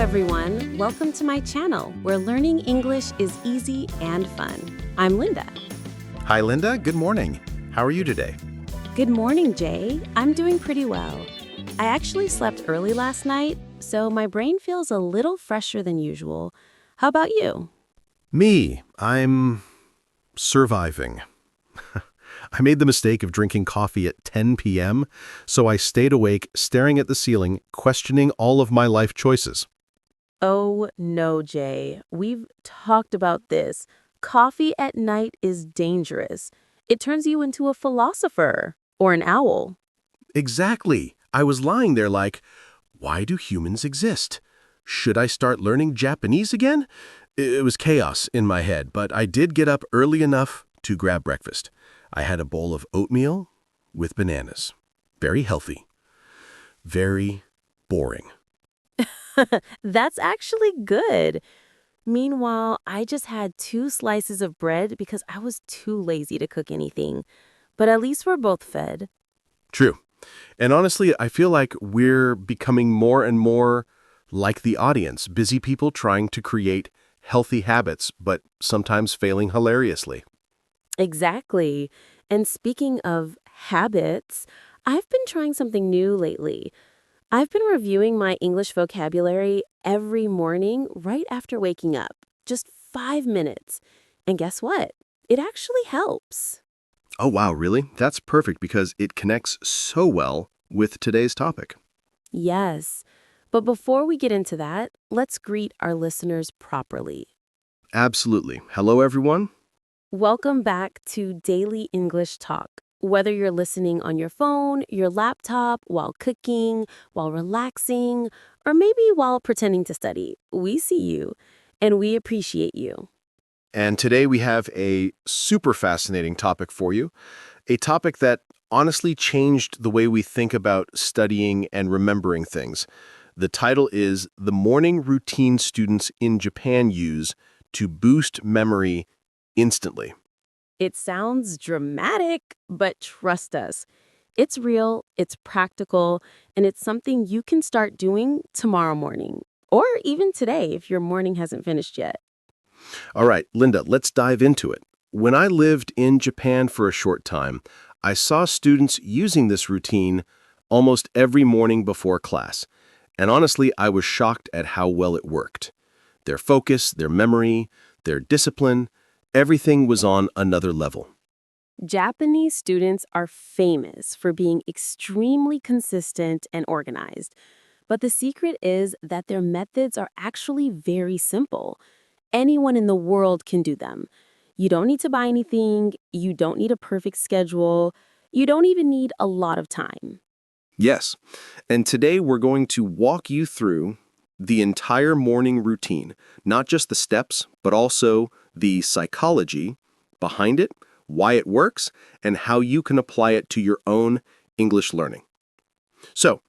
everyone. Welcome to my channel, where learning English is easy and fun. I'm Linda. Hi, Linda. Good morning. How are you today? Good morning, Jay. I'm doing pretty well. I actually slept early last night, so my brain feels a little fresher than usual. How about you? I'm surviving. I made the mistake of drinking coffee at 10 p.m., so I stayed awake, staring at the ceiling, questioning all of my life choices. Oh, no, Jay. We've talked about this. Coffee at night is dangerous. It turns you into a philosopher or an owl. Exactly. I was lying there like, why do humans exist? Should I start learning Japanese again? It was chaos in my head, but I did get up early enough to grab breakfast. I had a bowl of oatmeal with bananas. Very healthy. Very boring. That's actually good. Meanwhile, I just had 2 slices of bread because I was too lazy to cook anything. But at least we're both fed. True. And honestly, I feel like we're becoming more and more like the audience, busy people trying to create healthy habits, but sometimes failing hilariously. Exactly. And speaking of habits, I've been trying something new lately. I've been reviewing my English vocabulary every morning right after waking up, just 5 minutes. And guess what? It actually helps. Oh, wow, really? That's perfect because it connects so well with today's topic. Yes. But before we get into that, let's greet our listeners properly. Absolutely. Hello, everyone. Welcome back to Daily English Talk. Whether you're listening on your phone, your laptop, while cooking, while relaxing, or maybe while pretending to study, we see you and we appreciate you. And today we have a super fascinating topic for you, a topic that honestly changed the way we think about studying and remembering things. The title is The Morning Routine Students in Japan Use to Boost Memory Instantly. It sounds dramatic, but trust us. It's real, it's practical, and it's something you can start doing tomorrow morning, or even today if your morning hasn't finished yet. All right, Linda, let's dive into it. When I lived in Japan for a short time, I saw students using this routine almost every morning before class. And honestly, I was shocked at how well it worked. Their focus, their memory, their discipline, everything was on another level. Japanese students are famous for being extremely consistent and organized, but the secret is that their methods are actually very simple. Anyone in the world can do them. You don't need to buy anything, you don't need a perfect schedule, you don't even need a lot of time. Yes, and today we're going to walk you through the entire morning routine, not just the steps, but also the psychology behind it, why it works, and how you can apply it to your own English learning. So,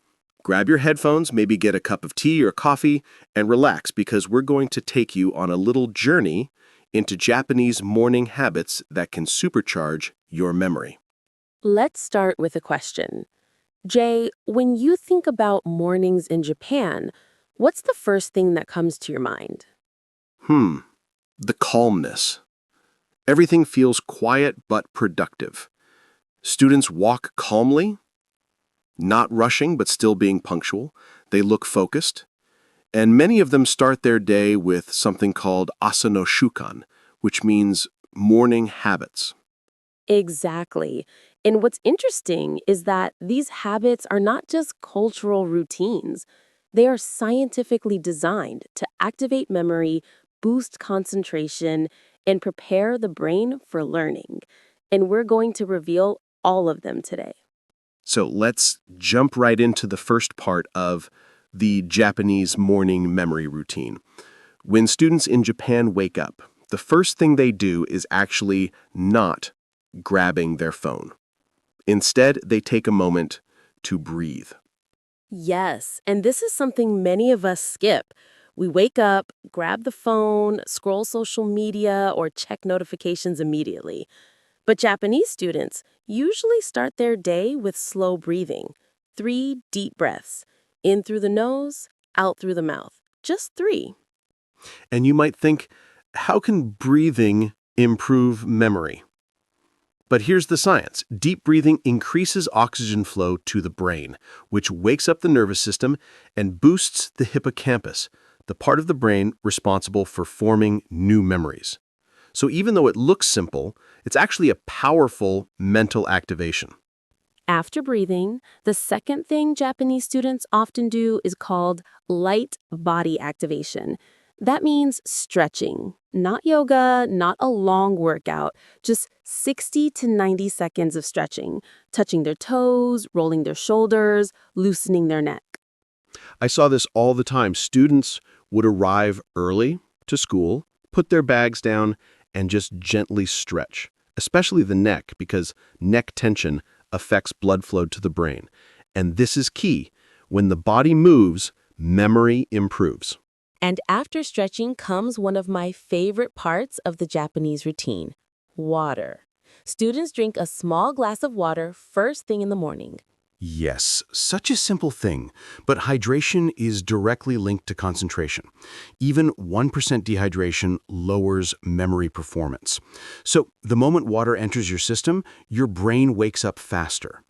grab your headphones, maybe get a cup of tea or coffee, and relax because we're going to take you on a little journey into Japanese morning habits that can supercharge your memory. Let's start with a question. Jay, when you think about mornings in Japan, what's the first thing that comes to your mind? Hmm, the calmness. Everything feels quiet but productive. Students walk calmly, not rushing but still being punctual. They look focused. And many of them start their day with something called asano shukan, which means morning habits. Exactly. And what's interesting is that these habits are not just cultural routines. They are scientifically designed to activate memory, boost concentration, and prepare the brain for learning. And we're going to reveal all of them today. So let's jump right into the first part of the Japanese morning memory routine. When students in Japan wake up, the first thing they do is actually not grabbing their phone. Instead, they take a moment to breathe. Yes, and this is something many of us skip. We wake up, grab the phone, scroll social media, or check notifications immediately. But Japanese students usually start their day with slow breathing, 3 deep breaths, in through the nose, out through the mouth, just 3. And you might think, how can breathing improve memory? But here's the science. Deep breathing increases oxygen flow to the brain, which wakes up the nervous system and boosts the hippocampus, the part of the brain responsible for forming new memories. So even though it looks simple, it's actually a powerful mental activation. After breathing, the second thing Japanese students often do is called light body activation. That means stretching, not yoga, not a long workout, just 60 to 90 seconds of stretching, touching their toes, rolling their shoulders, loosening their neck. I saw this all the time. Students would arrive early to school, put their bags down, and just gently stretch, especially the neck, because neck tension affects blood flow to the brain. And this is key. When the body moves, memory improves. And after stretching comes one of my favorite parts of the Japanese routine, water. Students drink a small glass of water first thing in the morning. Yes, such a simple thing, but hydration is directly linked to concentration. Even 1% dehydration lowers memory performance. So the moment water enters your system, your brain wakes up faster.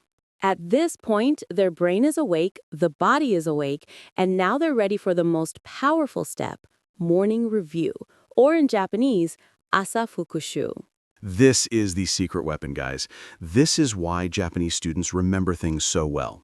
At this point, their brain is awake, the body is awake, and now they're ready for the most powerful step, morning review, or in Japanese, asafukushu. This is the secret weapon, guys. This is why Japanese students remember things so well.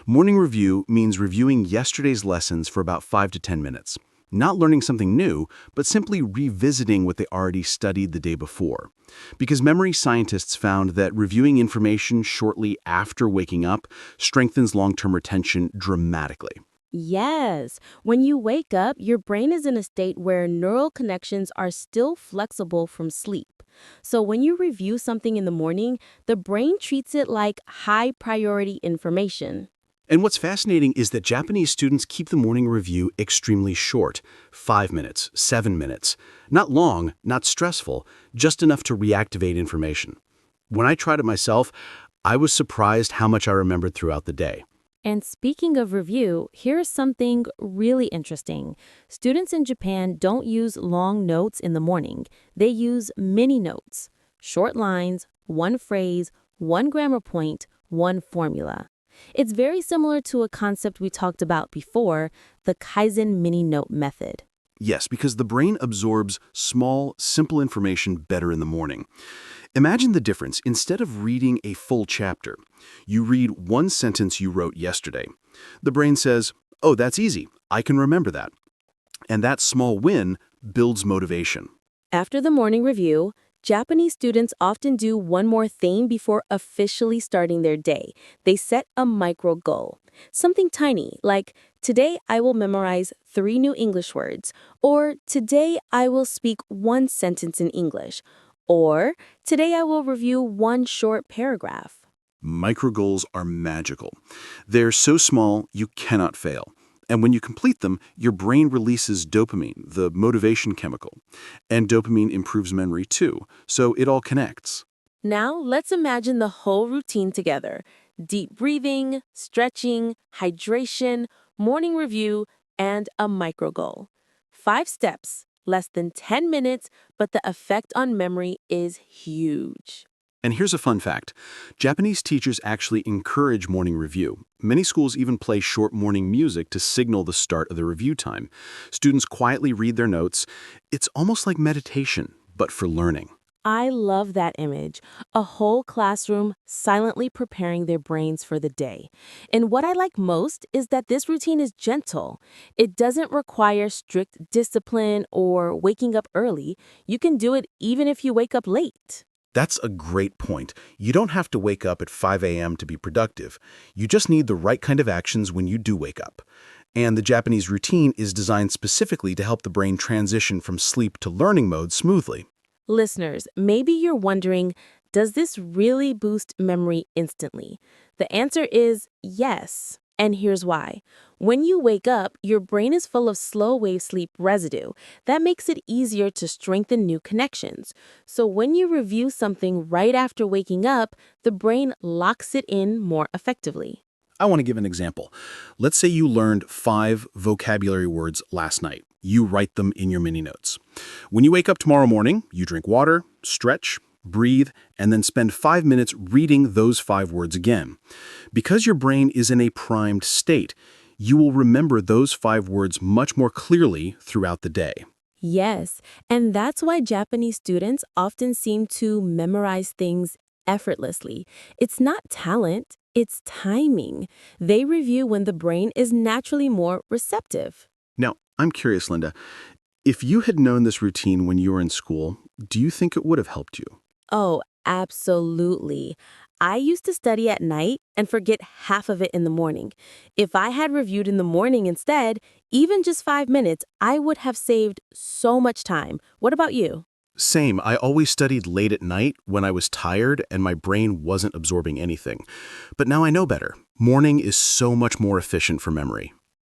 Morning review means reviewing yesterday's lessons for about 5 to 10 minutes. Not learning something new, but simply revisiting what they already studied the day before. Because memory scientists found that reviewing information shortly after waking up strengthens long-term retention dramatically. Yes, when you wake up, your brain is in a state where neural connections are still flexible from sleep. So when you review something in the morning, the brain treats it like high priority information. And what's fascinating is that Japanese students keep the morning review extremely short, 5 minutes, 7 minutes. Not long, not stressful, just enough to reactivate information. When I tried it myself, I was surprised how much I remembered throughout the day. And speaking of review, here's something really interesting. Students in Japan don't use long notes in the morning. They use mini notes, short lines, one phrase, one grammar point, one formula. It's very similar to a concept we talked about before, the Kaizen mini note method. Yes, because the brain absorbs small, simple information better in the morning. Imagine the difference. Instead of reading a full chapter, you read one sentence you wrote yesterday. The brain says, "Oh, that's easy. I can remember that." And that small win builds motivation. After the morning review, Japanese students often do one more thing before officially starting their day. They set a micro goal. Something tiny, like, today I will memorize 3 new English words, or today I will speak 1 sentence in English, or today I will review 1 short paragraph. Micro goals are magical. They're so small, you cannot fail. And when you complete them, your brain releases dopamine, the motivation chemical. And dopamine improves memory too, so it all connects. Now, let's imagine the whole routine together. Deep breathing, stretching, hydration, morning review, and a micro goal. 5 steps, less than 10 minutes, but the effect on memory is huge. And here's a fun fact. Japanese teachers actually encourage morning review. Many schools even play short morning music to signal the start of the review time. Students quietly read their notes. It's almost like meditation, but for learning. I love that image. A whole classroom silently preparing their brains for the day. And what I like most is that this routine is gentle. It doesn't require strict discipline or waking up early. You can do it even if you wake up late. That's a great point. You don't have to wake up at 5 a.m. to be productive. You just need the right kind of actions when you do wake up. And the Japanese routine is designed specifically to help the brain transition from sleep to learning mode smoothly. Listeners, maybe you're wondering, does this really boost memory instantly? The answer is yes. And here's why. When you wake up, your brain is full of slow-wave sleep residue. That makes it easier to strengthen new connections. So when you review something right after waking up, the brain locks it in more effectively. I want to give an example. Let's say you learned 5 vocabulary words last night. You write them in your mini notes. When you wake up tomorrow morning, you drink water, stretch, breathe, and then spend 5 minutes reading those 5 words again. Because your brain is in a primed state, you will remember those 5 words much more clearly throughout the day. Yes, and that's why Japanese students often seem to memorize things effortlessly. It's not talent, it's timing. They review when the brain is naturally more receptive. Now, I'm curious, Linda, if you had known this routine when you were in school, do you think it would have helped you? Oh, absolutely. I used to study at night and forget half of it in the morning. If I had reviewed in the morning instead, even just 5 minutes, I would have saved so much time. What about you? Same. I always studied late at night when I was tired and my brain wasn't absorbing anything. But now I know better. Morning is so much more efficient for memory.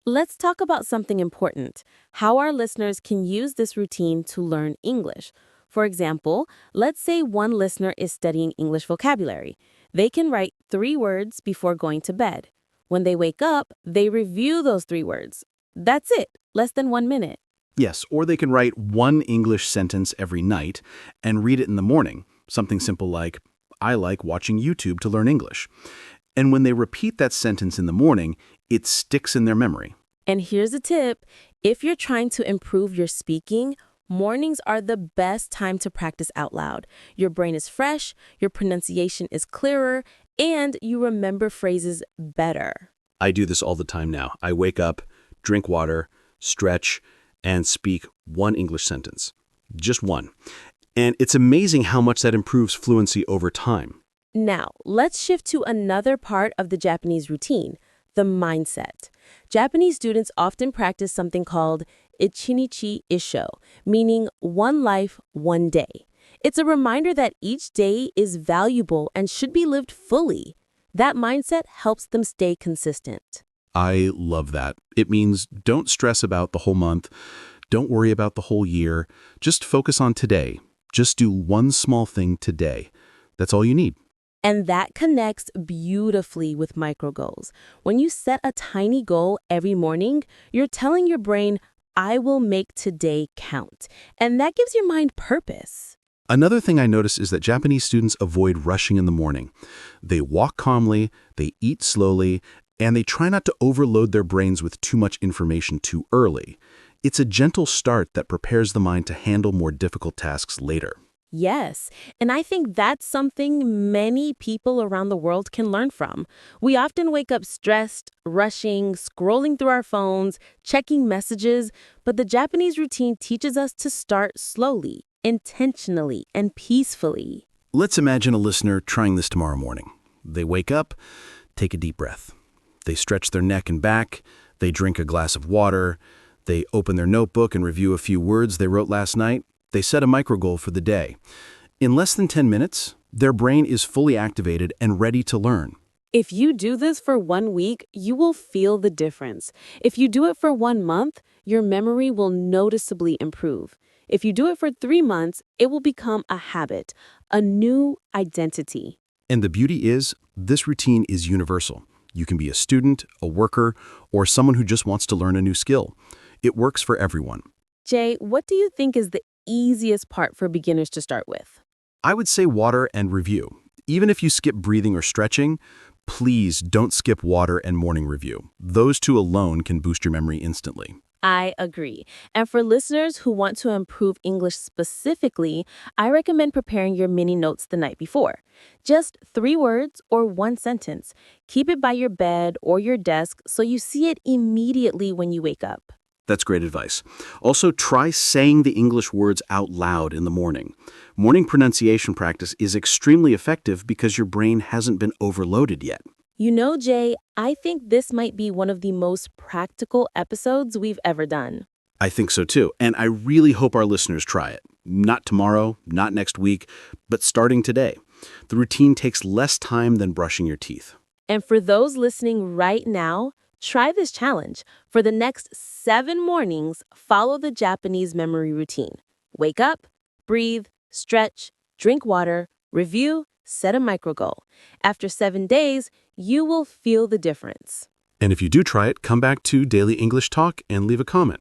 Let's talk about something important, how our listeners can use this routine to learn English. For example, let's say one listener is studying English vocabulary. They can write 3 words before going to bed. When they wake up, they review those 3 words. That's it, less than 1 minute. Yes, or they can write one English sentence every night and read it in the morning. Something simple like, I like watching YouTube to learn English. And when they repeat that sentence in the morning, it sticks in their memory. And here's a tip. If you're trying to improve your speaking, mornings are the best time to practice out loud. Your brain is fresh, your pronunciation is clearer, and you remember phrases better. I do this all the time now. I wake up, drink water, stretch, and speak one English sentence. Just one. And it's amazing how much that improves fluency over time. Now, let's shift to another part of the Japanese routine, the mindset. Japanese students often practice something called ichinichi isho, meaning one life, one day. It's a reminder that each day is valuable and should be lived fully. That mindset helps them stay consistent. I love that. It means don't stress about the whole month. Don't worry about the whole year. Just focus on today. Just do one small thing today. That's all you need. And that connects beautifully with micro goals. When you set a tiny goal every morning, you're telling your brain, I will make today count. And that gives your mind purpose. Another thing I notice is that Japanese students avoid rushing in the morning. They walk calmly, they eat slowly, and they try not to overload their brains with too much information too early. It's a gentle start that prepares the mind to handle more difficult tasks later. Yes, and I think that's something many people around the world can learn from. We often wake up stressed, rushing, scrolling through our phones, checking messages, but the Japanese routine teaches us to start slowly, intentionally, and peacefully. Let's imagine a listener trying this tomorrow morning. They wake up, take a deep breath. They stretch their neck and back, they drink a glass of water, they open their notebook and review a few words they wrote last night. They set a micro goal for the day. In less than 10 minutes, their brain is fully activated and ready to learn. If you do this for 1 week, you will feel the difference. If you do it for 1 month, your memory will noticeably improve. If you do it for 3 months, it will become a habit, a new identity. And the beauty is, this routine is universal. You can be a student, a worker, or someone who just wants to learn a new skill. It works for everyone. Jay, what do you think is the easiest part for beginners to start with? I would say water and review. Even if you skip breathing or stretching, please don't skip water and morning review. Those two alone can boost your memory instantly. I agree. And for listeners who want to improve English specifically, I recommend preparing your mini notes the night before. Just 3 words or one sentence. Keep it by your bed or your desk so you see it immediately when you wake up. That's great advice. Also, try saying the English words out loud in the morning. Morning pronunciation practice is extremely effective because your brain hasn't been overloaded yet. You know, Jay, I think this might be one of the most practical episodes we've ever done. I think so too, and I really hope our listeners try it. Not tomorrow, not next week, but starting today. The routine takes less time than brushing your teeth. And for those listening right now, try this challenge. For the next 7 mornings, follow the Japanese memory routine. Wake up, breathe, stretch, drink water, review, set a micro goal. After 7 days, you will feel the difference. And if you do try it, come back to Daily English Talk and leave a comment.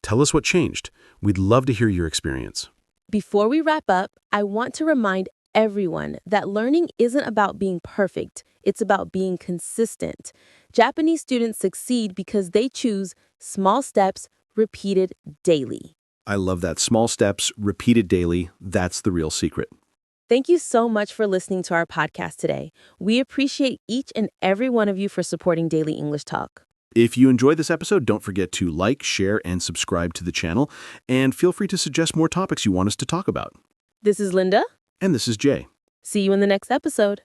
Tell us what changed. We'd love to hear your experience. Before we wrap up, I want to remind everyone that learning isn't about being perfect. It's about being consistent. Japanese students succeed because they choose small steps repeated daily. I love that. Small steps, repeated daily. That's the real secret. Thank you so much for listening to our podcast today. We appreciate each and every one of you for supporting Daily English Talk. If you enjoyed this episode, don't forget to like, share, and subscribe to the channel. And feel free to suggest more topics you want us to talk about. This is Linda. And this is Jay. See you in the next episode.